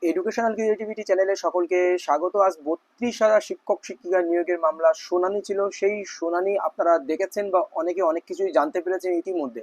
Educational creativity চ্যানেলে সকলকে স্বাগত। আজ 32,000 শিক্ষক শিক্ষিকা নিয়োগের মামলা শুনানি ছিল। সেই শুনানি আপনারা দেখেছেন বা অনেকে অনেক কিছুই জানতে পেরেছেন ইতিমধ্যে,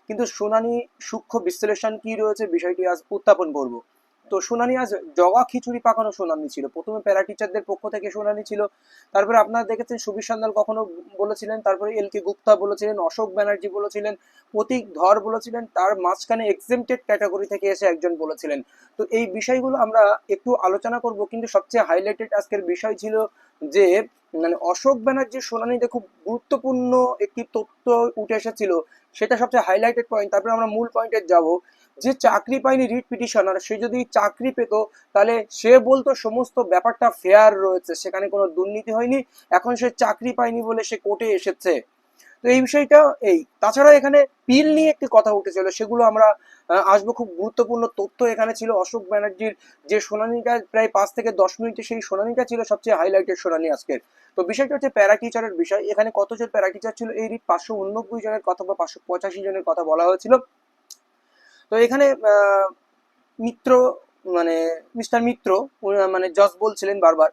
কিন্তু শুনানি সূক্ষ্ম বিশ্লেষণ কি রয়েছে বিষয়টি আজ উত্থাপন করব। তো শুনানি আজ জগা খিচুড়ি পাকানো শুনানি ছিল। প্রথমে প্যারা টিচারদের পক্ষ থেকে শুনানি ছিল, তারপরে আপনারা দেখেছেন সুবীর সান্যাল কখনো বলেছিলেন, তারপরে এল.কে গুপ্তা বলেছিলেন, অশোক ব্যানার্জি বলেছিলেন, প্রতীক ধর বলেছিলেন, তার মাঝখানে এক্সেমটেড ক্যাটাগরি থেকে এসে একজন বলেছিলেন। তো এই বিষয়গুলো আমরা একটু আলোচনা করব, কিন্তু সবচেয়ে হাইলাইটেড আজকের বিষয় ছিল যে মানে অশোক ব্যানার্জির শুনানিতে খুব গুরুত্বপূর্ণ একটি তথ্য উঠে এসেছিল, সেটা সবচেয়ে হাইলাইটেড পয়েন্ট। তারপরে আমরা মূল পয়েন্টে যাব, যে চাকরি পায়নি রিট পিটিশনার, সে যদি চাকরি পেত তাহলে সে বলতো সমস্ত ব্যাপারটা ফেয়ার রয়েছে, সেখানে কোনো দুর্নীতি হয়নি, এখন সে চাকরি পায়নি বলে সে কোর্টে এসেছে। তো এই বিষয়টা এই তাছাড়া এখানে পিল নিয়ে একটি কথা উঠেছিল, সেগুলো আমরা আসবো। খুব গুরুত্বপূর্ণ তথ্য এখানে ছিল। অশোক ব্যানার্জির যে শুনানিটা প্রায় 5 থেকে 10 মিনিটে, সেই শুনানিটা ছিল সবচেয়ে হাইলাইটেড শুনানি আজকের। তো বিষয়টা হচ্ছে প্যারা টিচারের বিষয়। এখানে কতজন প্যারা টিচার ছিল? এই 589 জনের কথা বা 585 জনের কথা বলা হয়েছিল। তো এখানে মিত্র মানে মিস্টার মিত্র মানে জজ বলছিলেন বারবার।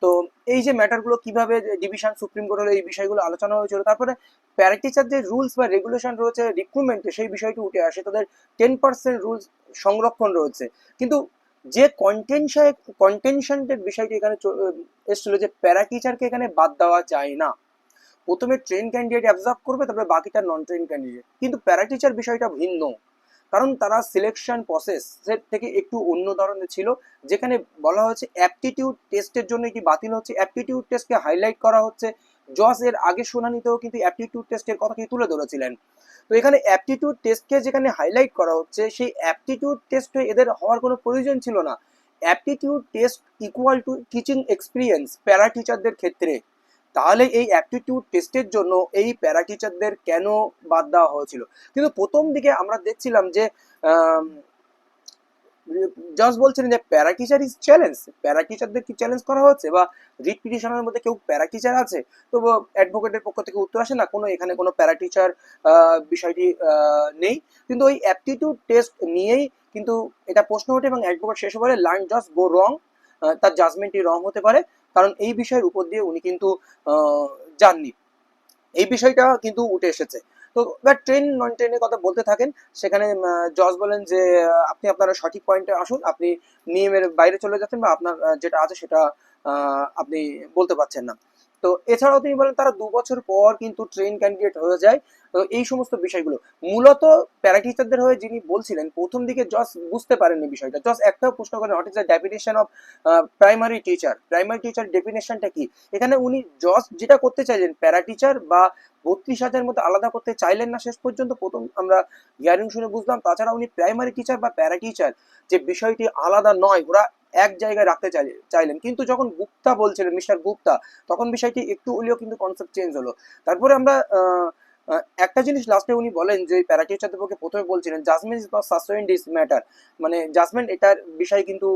তো এই যে ম্যাটারগুলো কিভাবে ডিভিশন সুপ্রিম কোর্ট হলো, এই বিষয়গুলো আলোচনা হয়েছিল। তারপরে প্যারাটিচার যে রুলস বা রেগুলেশন রয়েছে রিক্রুটমেন্টে, সেই বিষয়টি উঠে আসে। তাদের 10% রুলস সংরক্ষণ রয়েছে, কিন্তু যে কন্টেনশনের বিষয়টি এখানে এসেছিল, যে প্যারা টিচারকে এখানে বাদ দেওয়া যায় না। প্রথমে ট্রেন ক্যান্ডিডেট অ্যাবজর্ব করবে, তারপরে বাকিটা নন ট্রেন ক্যান্ডিডেট। কিন্তু প্যারা টিচার বিষয়টা ভিন্ন, কারণ তারা সিলেকশন প্রসেসের থেকে একটু অন্য ধরনের ছিল। যেখানে বলা হচ্ছে অ্যাপটিটিউড টেস্টের জন্য এটি বাতিল হচ্ছে, অ্যাপটিটিউড টেস্টকে হাইলাইট করা হচ্ছে। জজ এর আগে শুনানিতেও কিন্তু অ্যাপটিটিউড টেস্টের কথাটি তুলে ধরেছিলেন। তো এখানে অ্যাপটিটিউড টেস্টকে যেখানে হাইলাইট করা হচ্ছে, সেই অ্যাপটিটিউড টেস্টে এদের হওয়ার কোনো প্রয়োজন ছিল না। Aptitude test equal to teaching experience প্যারা টিচারদের ক্ষেত্রে। তাহলে এই অ্যাপটিটিউড টেস্টের জন্য এই প্যারা টিচারদের কেন বাদ দেওয়া হয়েছিল? কিন্তু প্রথম দিকে আমরা দেখছিলাম যে জাজ বলছিলেন যে প্যারা টিচার ইজ চ্যালেঞ্জ, প্যারা টিচারদের কি চ্যালেঞ্জ করা হচ্ছে, বা রিট পিটিশনের মধ্যে কেউ প্যারা টিচার আছে? তো অ্যাডভোকেটের পক্ষ থেকে উত্তর আসে না, কোনো এখানে কোনো প্যারা টিচার বিষয়টি নেই। কিন্তু ওই অ্যাপটিটিউড টেস্ট নিয়েই কিন্তু এটা প্রশ্ন ওঠে, এবং অ্যাডভোকেট শেষে বলে লার্ন জাস্ট গো রং, তার জাজমেন্টই রং হতে পারে, কারণ এই বিষয়ের উপর দিয়ে উনি কিন্তু যাননি। এই বিষয়টা কিন্তু উঠে এসেছে। তো এবার ট্রেন নন ট্রেনের কথা বলতে থাকেন। সেখানে জজ বলেন যে আপনি আপনারা সঠিক পয়েন্টে আসুন, আপনি নিয়মের বাইরে চলে যাচ্ছেন, বা আপনার যেটা আছে সেটা আপনি বলতে পারছেন না। তো এছাড়াও তিনি বলেন তারা 2 বছর পর কিন্তু ট্রেন ক্যান্ডিডেট হয়ে যায়। তো এই সমস্ত বিষয়গুলো মূলত প্যারা টিচারদের হয়ে যিনি বলছিলেন, প্রথম দিকে জজ বুঝতে পারেননি বিষয়টা। জজ একটাও প্রশ্ন করেন, what is the definition of primary teacher, primary teacher ডেফিনেশনটা কি? এখানে উনি জজ যেটা করতে চাইলেন, প্যারা টিচার বা 32,000 মধ্যে আলাদা করতে চাইলেন না শেষ পর্যন্ত। প্রথম আমরা হিয়ারিং শুনে বুঝলাম। তাছাড়া উনি প্রাইমারি টিচার বা প্যারা টিচার যে বিষয়টি আলাদা নয়, ওরা এক জায়গায় রাখতে চাইলেন। কিন্তু যখন গুপ্তা বলছিলেন, মিস্টার গুপ্তা, তখন বিষয়টি একটু হলেও কিন্তু কনসেপ্ট চেঞ্জ হলো। তারপরে আমরা একটা জিনিস লাস্টে উনি বলেন, যে প্যারা টিচারদের পক্ষে প্রথমে বলছিলেন judgment is not suspend this matter, মানে জাজমেন্ট এটার বিষয় কিন্তু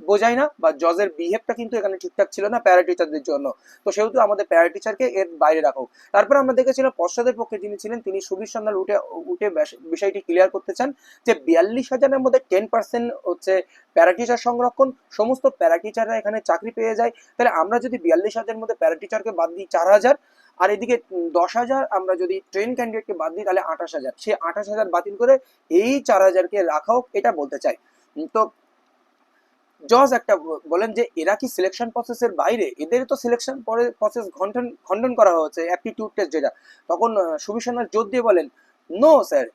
বোঝায় না, বা জজের বিহেভটা কিন্তু এখানে ঠিকঠাক ছিল না প্যারা টিচারদের জন্য। তো সেহেতু আমাদের প্যারা টিচারকে এর বাইরে রাখো। তারপরে আমরা দেখেছিলাম পশ্চাদের পক্ষে যিনি ছিলেন, তিনি সুবীর সান্যাল উঠে উঠে বিষয়টি ক্লিয়ার করতে চান, যে 42,000-এর মধ্যে 10% হচ্ছে প্যারা টিচার সংরক্ষণ, সমস্ত প্যারা টিচাররা এখানে চাকরি পেয়ে যায়। তাহলে আমরা যদি 42,000-এর মধ্যে প্যারা টিচারকে বাদ দিই 4,000, আর এদিকে 10,000 আমরা যদি ট্রেন ক্যান্ডিডেটকে বাদ দিই, তাহলে 28,000। সেই 28,000 বাতিল করে এই 4,000-কে রাখা হোক, এটা বলতে চাই। তো জজ একটা বলেন যে এরা কি সিলেকশন প্রসেসের বাইরে? এদের তো সিলেকশন প্রসেস খণ্ডন করা হয়েছে, অ্যাপটিটিউড টেস্ট যেটা। তখন সুবীর সান্যাল জোর দিয়ে বলেন, নো স্যার,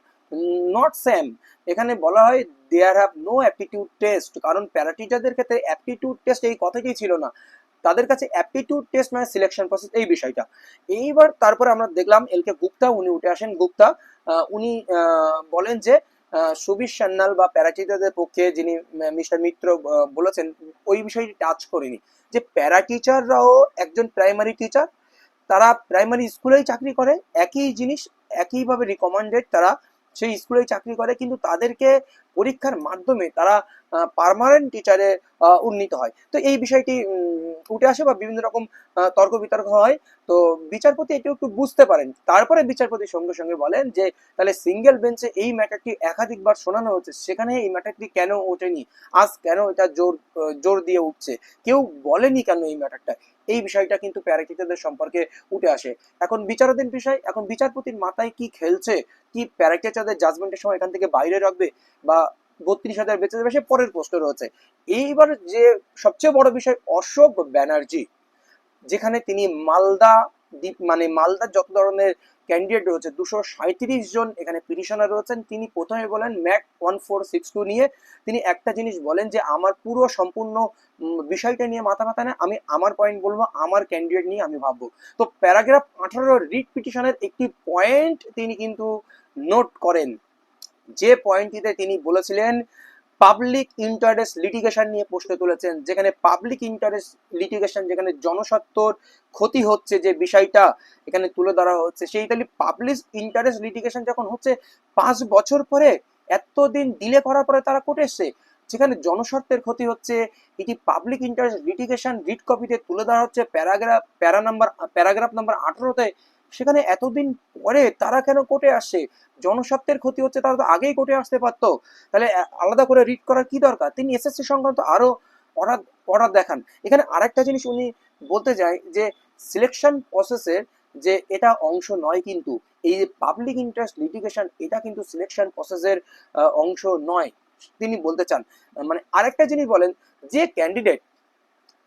নট সেম। এখানে বলা হয় there have no aptitude test, কারণ প্যারা টিচারদের ক্ষেত্রে অ্যাপটিটিউড টেস্ট এই কথাটাই ছিল না। তাদের কাছে অ্যাপটিটিউড টেস্ট মানে সিলেকশন প্রসেস, এই বিষয়টা। এইবার তারপরে আমরা দেখলাম এল.কে গুপ্তা, উনি উঠে আসেন। গুপ্তা উনি বলেন যে সুবীর সান্যাল বা প্যারাটিচারদের পক্ষে যিনি মিস্টার মিত্র বলেছেন, ওই বিষয়টি টাচ করেনি, যে প্যারা টিচাররাও একজন প্রাইমারি টিচার, তারা প্রাইমারি স্কুলেই চাকরি করে, একই জিনিস একইভাবে রিকমেন্ডেড তারা সেই স্কুলেই চাকরি করে, কিন্তু তাদেরকে পরীক্ষার মাধ্যমে তারা পার্মানেন্ট টিচারে উন্নীত হয়। তো এই বিষয়টি উঠে আসে বা বিভিন্ন রকম তর্ক বিতর্ক হয়। তো বিচারপতি এটিও একটু বুঝতে পারেন, তারপরে বিচারপতি সঙ্গে সঙ্গে বলেন যে তাহলে সিঙ্গেল বেঞ্চে এই ম্যাটারটি একাধিকবার শোনানো হচ্ছে, সেখানে এই ম্যাটারটি কেন ওঠেনি, আজ কেন এটা জোর দিয়ে উঠছে, কেউ বলেনি কেন এই ম্যাটারটা, এই বিষয়টা কিন্তু প্যারা টিচারদের সম্পর্কে উঠে আসে। এখন বিচারাধীন বিষয়, এখন বিচারপতির মাথায় কি খেলছে, কি প্যারা টিচারদের জাজমেন্টের সময় এখান থেকে বাইরে রাখবে বা 32,000 বেঁচে যাবে, সে পরের প্রশ্ন রয়েছে। এইবার যে সবচেয়ে বড় বিষয়, অশোক ব্যানার্জি, যেখানে তিনি মালদা মানে মালদার যত ধরনের ক্যান্ডিডেট রয়েছে 237 জন এখানে পিটিশনার রয়েছেন, তিনি প্রথমে বলেন ম্যাক 1462 নিয়ে তিনি একটা জিনিস বলেন যে আমার পুরো সম্পূর্ণ বিষয়টা নিয়ে মাথা ব্যথা না, আমি আমার পয়েন্ট বলবো, আমার ক্যান্ডিডেট নিয়ে আমি ভাববো। তো প্যারাগ্রাফ 18 রিট পিটিশনের একটি পয়েন্ট তিনি কিন্তু নোট করেন, যে পয়েন্টটিতে তিনি বলেছিলেন পাবলিক ইন্টারেস্ট লিটিগেশন নিয়ে প্রশ্ন তুলেছেন, যেখানে পাবলিক ইন্টারেস্ট লিটিগেশন, যেখানে জনস্বার্থর ক্ষতি হচ্ছে যে বিষয়টা এখানে তুলে ধরা হচ্ছে, সেই তাহলে পাবলিক ইন্টারেস্ট লিটিগেশন যখন হচ্ছে 5 বছর পরে, এতদিন ডিলে করার পরে তারা কোর্টে এসছে, যেখানে জনস্বার্থের ক্ষতি হচ্ছে, এটি পাবলিক ইন্টারেস্ট লিটিগেশন রিট কপিতে তুলে ধরা হচ্ছে প্যারাগ্রাফ নাম্বার 18-তে, সেখানে এতদিন পরে তারা কেন কোর্টে আসছে, জনস্বার্থের ক্ষতি হচ্ছে, তারা তো আগেই কোর্টে আসতে পারতো, তাহলে আলাদা করে রিড করার কি দরকার। তিনি এসএসসি সংক্রান্ত আরো অর্ডার অর্ডার দেখান। এখানে আরেকটা জিনিস উনি বলতে যায় যে সিলেকশন প্রসেসের যে এটা অংশ নয়, কিন্তু এই যে পাবলিক ইন্টারেস্ট লিটিগেশন, এটা কিন্তু সিলেকশন প্রসেসের অংশ নয়, তিনি বলতে চান। মানে আরেকটা জিনিস বলেন, যে ক্যান্ডিডেট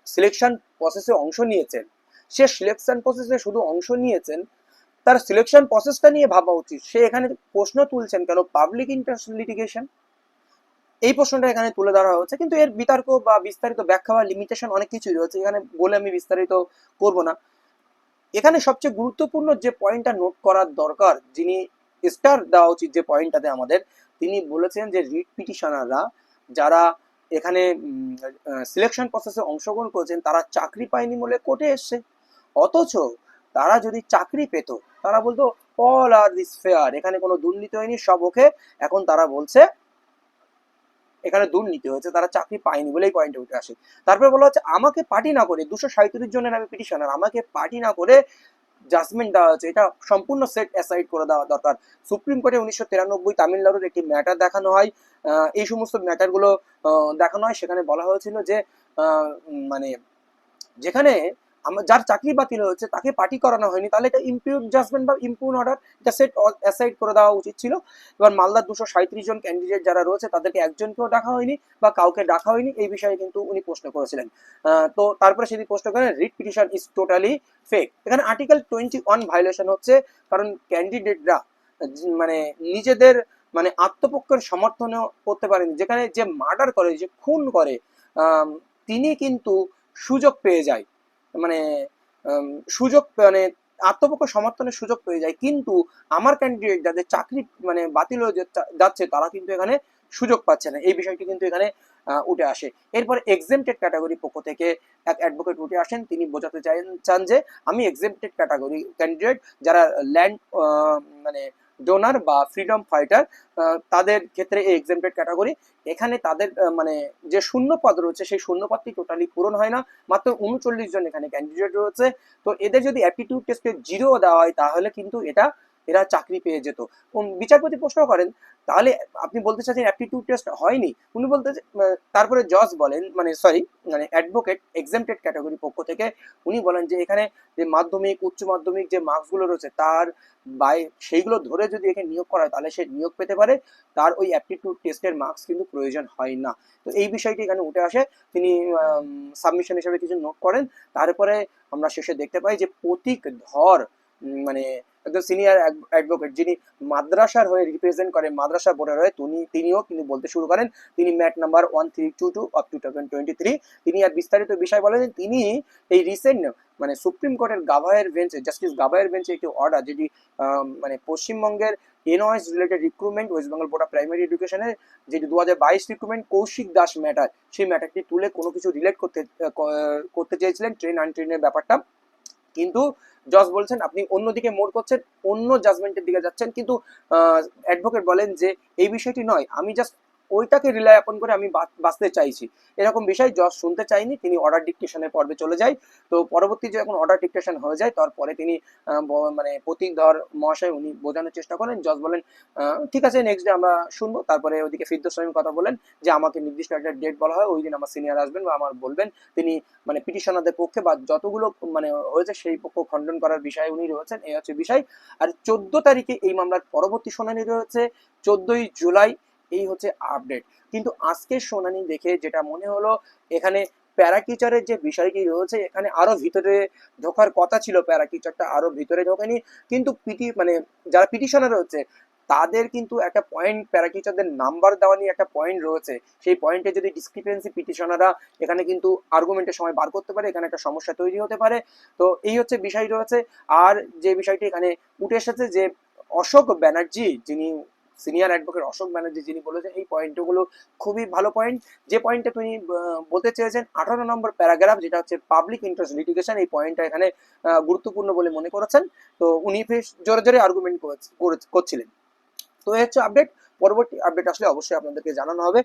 সিলেকশন প্রসেসে অংশ নিয়েছেন, সে সিলেকশন প্রসেসে শুধু অংশ নিয়েছেন, তার সিলেকশন প্রসেসটা নিয়ে ভাবা উচিত, সে এখানে প্রশ্ন তুলছেন কেন পাবলিক ইন্টারেস্ট লিটিগেশন, এই প্রশ্নটা এখানে তুলে ধরা হচ্ছে। কিন্তু এর বিতর্ক বা বিস্তারিত ব্যাখ্যা বা লিমিটেশন অনেক কিছুই রয়েছে, এখানে বলে আমি বিস্তারিত করব না। এখানে সবচেয়ে গুরুত্বপূর্ণ যে পয়েন্টটা নোট করার দরকার, যিনি স্টার দেওয়া উচিত যে পয়েন্টটাতে আমাদের, তিনি বলেছেন যে রিট পিটিশনাররা যারা এখানে সিলেকশন প্রসেসে অংশগ্রহণ করেছেন, তারা চাকরি পায়নি বলে কোর্টে এসছে, অথচ তারা যদি চাকরি পেত, তারা বলতো অল আর দিস ফেয়ার, এখানে কোনো দুর্নীতি হয়নি, সব ওকে। এখন তারা বলছে এখানে দুর্নীতি হয়েছে, তারা চাকরি পায়নি বলে এই পয়েন্টে উঠে আসে। তারপরে বলা হচ্ছে আমাকে পার্টি না করে 237 জনের আমি পিটিশনার, আমাকে পার্টি না করে জাজমেন্ট দেওয়া হয়েছে, এটা সম্পূর্ণ সেট অ্যাসাইড করে দেওয়া দরকার। সুপ্রিম কোর্টে 1993 তামিলনাড়ুর একটি ম্যাটার দেখানো হয়, এই সমস্ত ম্যাটারগুলো দেখানো হয়, সেখানে বলা হয়েছিল যে মানে যেখানে যার চাকরি বাতিল হয়েছে তাকে পার্টি করানো হয়নি, তাহলে এটা ইমপিউন জাজমেন্ট বা ইমপিউন অর্ডার, এটা সেট অ্যাসাইড করে দেওয়া উচিত ছিল। এবার মালদার 237 জন ক্যান্ডিডেট যারা রয়েছে তাদেরকে একজনকেও ডাকা হয়নি বা কাউকে ডাকা হয়নি, এই বিষয়ে কিন্তু উনি প্রশ্ন করেছিলেন। তো তারপরে সেটি প্রশ্ন করেন writ petition is totally fake. এখানে আর্টিকেল 21 ভায়োলেশন হচ্ছে, কারণ ক্যান্ডিডেটরা মানে নিজেদের মানে আত্মপক্ষের সমর্থন করতে পারেনি, যেখানে যে মার্ডার করে, যে খুন করে, তিনি কিন্তু সুযোগ পেয়ে যায়, মানে সুযোগ মানে আত্মপক্ষ সমর্থনের সুযোগ পেয়ে যায়, কিন্তু আমার ক্যান্ডিডেট যাদের চাকরি মানে বাতিল হয়ে যাচ্ছে, তারা কিন্তু এখানে সুযোগ পাচ্ছে না, এই বিষয়টি কিন্তু এখানে উঠে আসে। এরপর এক্সেমটেড ক্যাটাগরি পক্ষ থেকে এক অ্যাডভোকেট উঠে আসেন, তিনি বোঝাতে চান যে আমি এক্সেমটেড ক্যাটাগরি ক্যান্ডিডেট, যারা ল্যান্ড মানে ডোনার বা ফ্রিডম ফাইটার, তাদের ক্ষেত্রে এই এক্সেমটেড ক্যাটাগরি, এখানে তাদের মানে যে শূন্য পদ রয়েছে, সেই শূন্য পদটি টোটালি পূরণ হয় না, মাত্র 39 জন এখানে ক্যান্ডিডেট রয়েছে। তো এদের যদি অ্যাপটিটিউড টেস্টে 0 দেওয়া হয়, তাহলে কিন্তু এরা চাকরি পেয়ে যেত। বিচারপতি প্রশ্ন করেন তাহলে আপনি বলতে চাচ্ছেন অ্যাপটিটিউড টেস্ট হয়নি, উনি বলতে তারপরে জজ বলেন মানে অ্যাডভোকেট এক্সেমটেড ক্যাটাগরি পক্ষ থেকে উনি বলেন যে এখানে যে মাধ্যমিক উচ্চ মাধ্যমিক যে মার্কসগুলো রয়েছে, তার সেইগুলো ধরে যদি এখানে নিয়োগ করা হয়, তাহলে সে নিয়োগ পেতে পারে, তার ওই অ্যাপটিটিউড টেস্টের মার্কস কিন্তু প্রয়োজন হয় না। তো এই বিষয়টি এখানে উঠে আসে, তিনি সাবমিশন হিসেবে কিছু নোট করেন। তারপরে আমরা শেষে দেখতে পাই যে প্রতীক ধর মানে একজন সিনিয়র অ্যাডভোকেট, যিনি মাদ্রাসার হয়ে রিপ্রেজেন্ট করেন, মাদ্রাসা বোর্ডের হয়ে, তিনিও কিন্তু বলতে শুরু করেন। তিনি ম্যাট নাম্বার 1322 অফ 2023, তিনি আর বিস্তারিত বিষয় বলেন, তিনি এই রিসেন্ট মানে সুপ্রিম কোর্টের গাভায়ের বেঞ্চে, জাস্টিস গাভায়ের বেঞ্চে একটি অর্ডার, যেটি মানে পশ্চিমবঙ্গের nos related recruitment, West Bengal board of primary এডুকেশনের যেটি 2022 রিক্রুটমেন্ট কৌশিক দাস ম্যাটার, সেই ম্যাটারটি তুলে কোনো কিছু রিলেট করতে চেয়েছিলেন ট্রেন আনট্রেনের ব্যাপারটা, কিন্তু জজ বলছেন আপনি অন্যদিকে মোড় করছেন, অন্য জাজমেন্টের দিকে যাচ্ছেন, কিন্তু অ্যাডভোকেট বলেন যে এই বিষয়টি নয়, আমি জাস্ট ওইটাকে রিলাই আপন করে আমি বাঁচতে চাইছি। এরকম বিষয় জজ শুনতে চাইনি, তিনি অর্ডার ডিকটেশনের পর্বে চলে যায়। তো পরবর্তী যখন অর্ডার ডিকটেশন হয়ে যায় তারপরে তিনি মানে প্রতীকধর মহাশয় উনি বোঝানোর চেষ্টা করেন। জজ বলেন ঠিক আছে, নেক্সট ডে আমরা শুনবো। তারপরে ওইদিকে ফিরদৌস সালামের কথা বলেন যে আমাকে নির্দিষ্ট একটা ডেট বলা হয়, ওই দিন আমার সিনিয়র আসবেন বা আমার বলবেন, তিনি মানে পিটিশনারদের পক্ষে বা যতগুলো মানে হয়েছে সেই পক্ষ খণ্ডন করার বিষয়ে উনি রয়েছেন, এই হচ্ছে বিষয়। আর 14 তারিখে এই মামলার পরবর্তী শুনানি রয়েছে 14ই জুলাই, এই হচ্ছে আপডেট। কিন্তু আজকের শুনানি দেখে যেটা মনে হলো, এখানে প্যারাকিচারের যে বিষয়টি রয়েছে এখানে আরো ভিতরে ঢোকার কথা ছিল, প্যারাকিচারটা আরো ভিতরে ঢোকেনি। কিন্তু মানে যারা পিটিশনার রয়েছে তাদের কিন্তু একটা পয়েন্ট, প্যারাকিচারদের নাম্বার দেওয়া নিয়ে একটা পয়েন্ট রয়েছে, সেই পয়েন্টে যদি ডিসক্রিপেন্সি পিটিশনাররা এখানে কিন্তু আর্গুমেন্টের সময় বার করতে পারে, এখানে একটা সমস্যা তৈরি হতে পারে। তো এই হচ্ছে বিষয় রয়েছে। আর যে বিষয়টি এখানে উঠে এসেছে যে অশোক ব্যানার্জি, যিনি সিনিয়র অ্যাডভোকেট অশোক ব্যানার্জি, যিনি বলেছেন এই পয়েন্টগুলো খুবই ভালো পয়েন্ট। যে পয়েন্টটা তিনি বলতে চেয়েছেন 18 নম্বর প্যারাগ্রাফ, যেটা হচ্ছে পাবলিক ইন্টারেস্ট লিটিগেশন, এই পয়েন্টটা এখানে গুরুত্বপূর্ণ বলে মনে করেছেন। তো উনি বেশ জোরে জোরে আর্গুমেন্ট করছিলেন। তো এই হচ্ছে আপডেট। পরবর্তী আপডেট আসলে অবশ্যই আপনাদেরকে জানানো হবে।